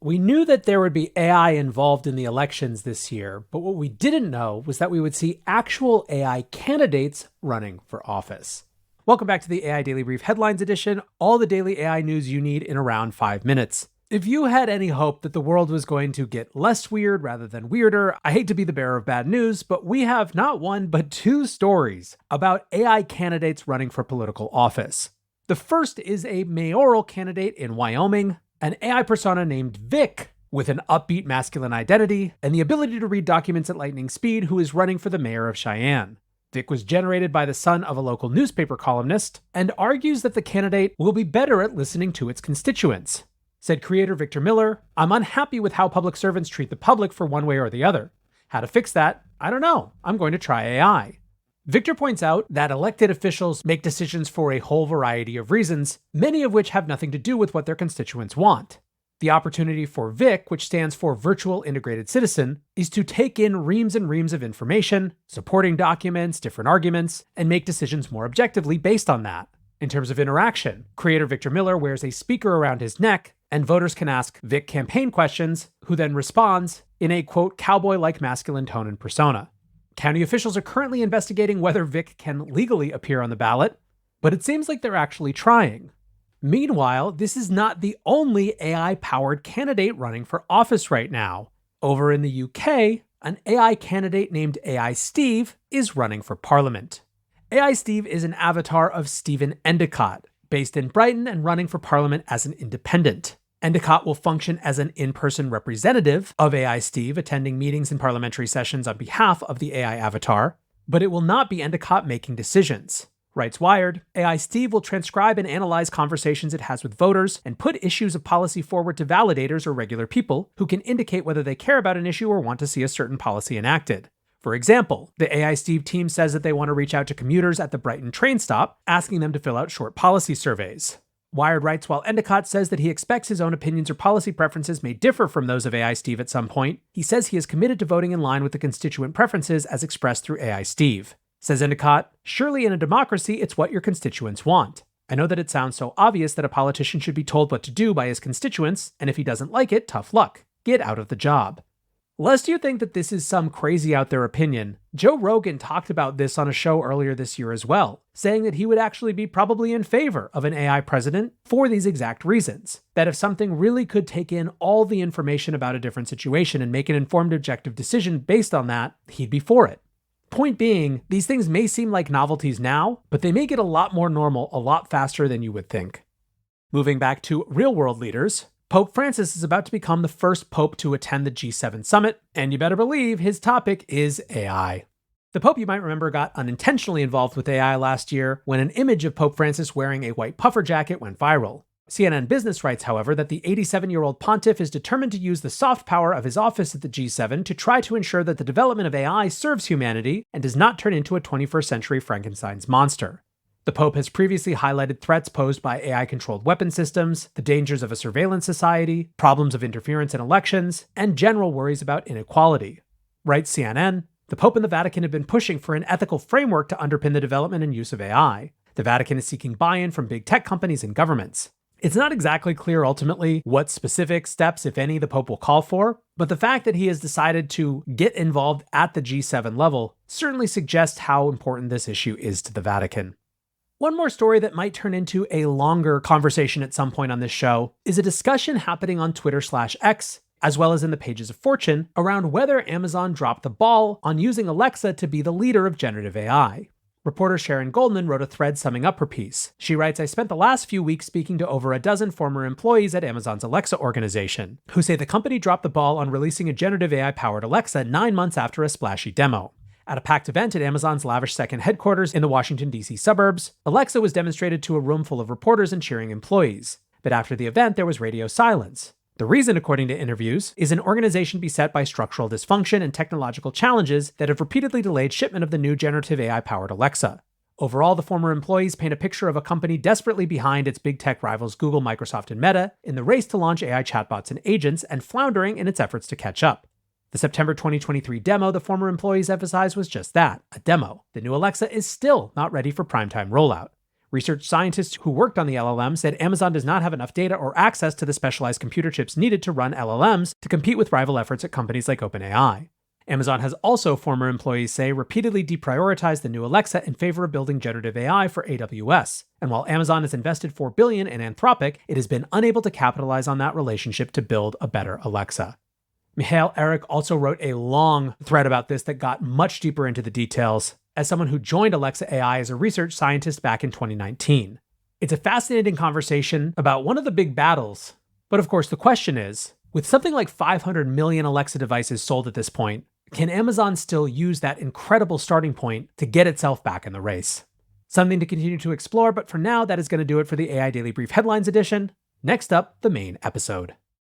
We knew that there would be AI involved in the elections this year, but what we didn't know was that we would see actual AI candidates running for office. Welcome back to the AI Daily Brief Headlines Edition, all the daily AI news you need in around 5 minutes. If you had any hope that the world was going to get less weird rather than weirder, I hate to be the bearer of bad news, but we have not one but two stories about AI candidates running for political office. The first is a mayoral candidate in Wyoming, an AI persona named Vic, with an upbeat masculine identity and the ability to read documents at lightning speed, who is running for the mayor of Cheyenne. Vic was generated by the son of a local newspaper columnist and argues that the candidate will be better at listening to its constituents. Said creator Victor Miller, "I'm unhappy with how public servants treat the public for one way or the other. How to fix that? I don't know. I'm going to try AI." Victor points out that elected officials make decisions for a whole variety of reasons, many of which have nothing to do with what their constituents want. The opportunity for VIC, which stands for Virtual Integrated Citizen, is to take in reams and reams of information, supporting documents, different arguments, and make decisions more objectively based on that. In terms of interaction, creator Victor Miller wears a speaker around his neck, and voters can ask Vic campaign questions, who then responds in a, quote, cowboy-like masculine tone and persona. County officials are currently investigating whether Vic can legally appear on the ballot, but it seems like they're actually trying. Meanwhile, this is not the only AI-powered candidate running for office right now. Over in the UK, an AI candidate named AI Steve is running for parliament. AI Steve is an avatar of Stephen Endicott, based in Brighton and running for parliament as an independent. Endicott will function as an in-person representative of AI Steve, attending meetings and parliamentary sessions on behalf of the AI avatar, but it will not be Endicott making decisions. Writes Wired, AI Steve will transcribe and analyze conversations it has with voters and put issues of policy forward to validators or regular people who can indicate whether they care about an issue or want to see a certain policy enacted. For example, the AI Steve team says that they want to reach out to commuters at the Brighton train stop, asking them to fill out short policy surveys. Wired writes, while Endicott says that he expects his own opinions or policy preferences may differ from those of AI Steve at some point, he says he is committed to voting in line with the constituent preferences as expressed through AI Steve. Says Endicott, surely in a democracy, it's what your constituents want. I know that it sounds so obvious that a politician should be told what to do by his constituents, and if he doesn't like it, tough luck. Get out of the job. Lest you think that this is some crazy out there opinion, Joe Rogan talked about this on a show earlier this year as well, saying that he would actually be probably in favor of an AI president for these exact reasons. That if something really could take in all the information about a different situation and make an informed, objective decision based on that, he'd be for it. Point being, these things may seem like novelties now, but they may get a lot more normal a lot faster than you would think. Moving back to real-world leaders, Pope Francis is about to become the first pope to attend the G7 summit, and you better believe his topic is AI. The Pope, you might remember, got unintentionally involved with AI last year when an image of Pope Francis wearing a white puffer jacket went viral. CNN Business writes, however, that the 87-year-old pontiff is determined to use the soft power of his office at the G7 to try to ensure that the development of AI serves humanity and does not turn into a 21st century Frankenstein's monster. The Pope has previously highlighted threats posed by AI-controlled weapon systems, the dangers of a surveillance society, problems of interference in elections, and general worries about inequality. Writes CNN, the Pope and the Vatican have been pushing for an ethical framework to underpin the development and use of AI. The Vatican is seeking buy-in from big tech companies and governments. It's not exactly clear ultimately what specific steps, if any, the Pope will call for, but the fact that he has decided to get involved at the G7 level certainly suggests how important this issue is to the Vatican. One more story that might turn into a longer conversation at some point on this show is a discussion happening on Twitter/X, as well as in the pages of Fortune, around whether Amazon dropped the ball on using Alexa to be the leader of generative AI. Reporter Sharon Goldman wrote a thread summing up her piece. She writes, I spent the last few weeks speaking to over a dozen former employees at Amazon's Alexa organization, who say the company dropped the ball on releasing a generative AI-powered Alexa 9 months after a splashy demo. At a packed event at Amazon's lavish second headquarters in the Washington, D.C. suburbs, Alexa was demonstrated to a room full of reporters and cheering employees. But after the event, there was radio silence. The reason, according to interviews, is an organization beset by structural dysfunction and technological challenges that have repeatedly delayed shipment of the new generative AI-powered Alexa. Overall, the former employees paint a picture of a company desperately behind its big tech rivals Google, Microsoft, and Meta in the race to launch AI chatbots and agents and floundering in its efforts to catch up. The September 2023 demo the former employees emphasized was just that, a demo. The new Alexa is still not ready for primetime rollout. Research scientists who worked on the LLM said Amazon does not have enough data or access to the specialized computer chips needed to run LLMs to compete with rival efforts at companies like OpenAI. Amazon has also, former employees say, repeatedly deprioritized the new Alexa in favor of building generative AI for AWS. And while Amazon has invested $4 billion in Anthropic, it has been unable to capitalize on that relationship to build a better Alexa. Mihail Arich also wrote a long thread about this that got much deeper into the details, as someone who joined Alexa AI as a research scientist back in 2019. It's a fascinating conversation about one of the big battles. But of course, the question is, with something like 500 million Alexa devices sold at this point, can Amazon still use that incredible starting point to get itself back in the race? Something to continue to explore, but for now, that is going to do it for the AI Daily Brief Headlines edition. Next up, the main episode.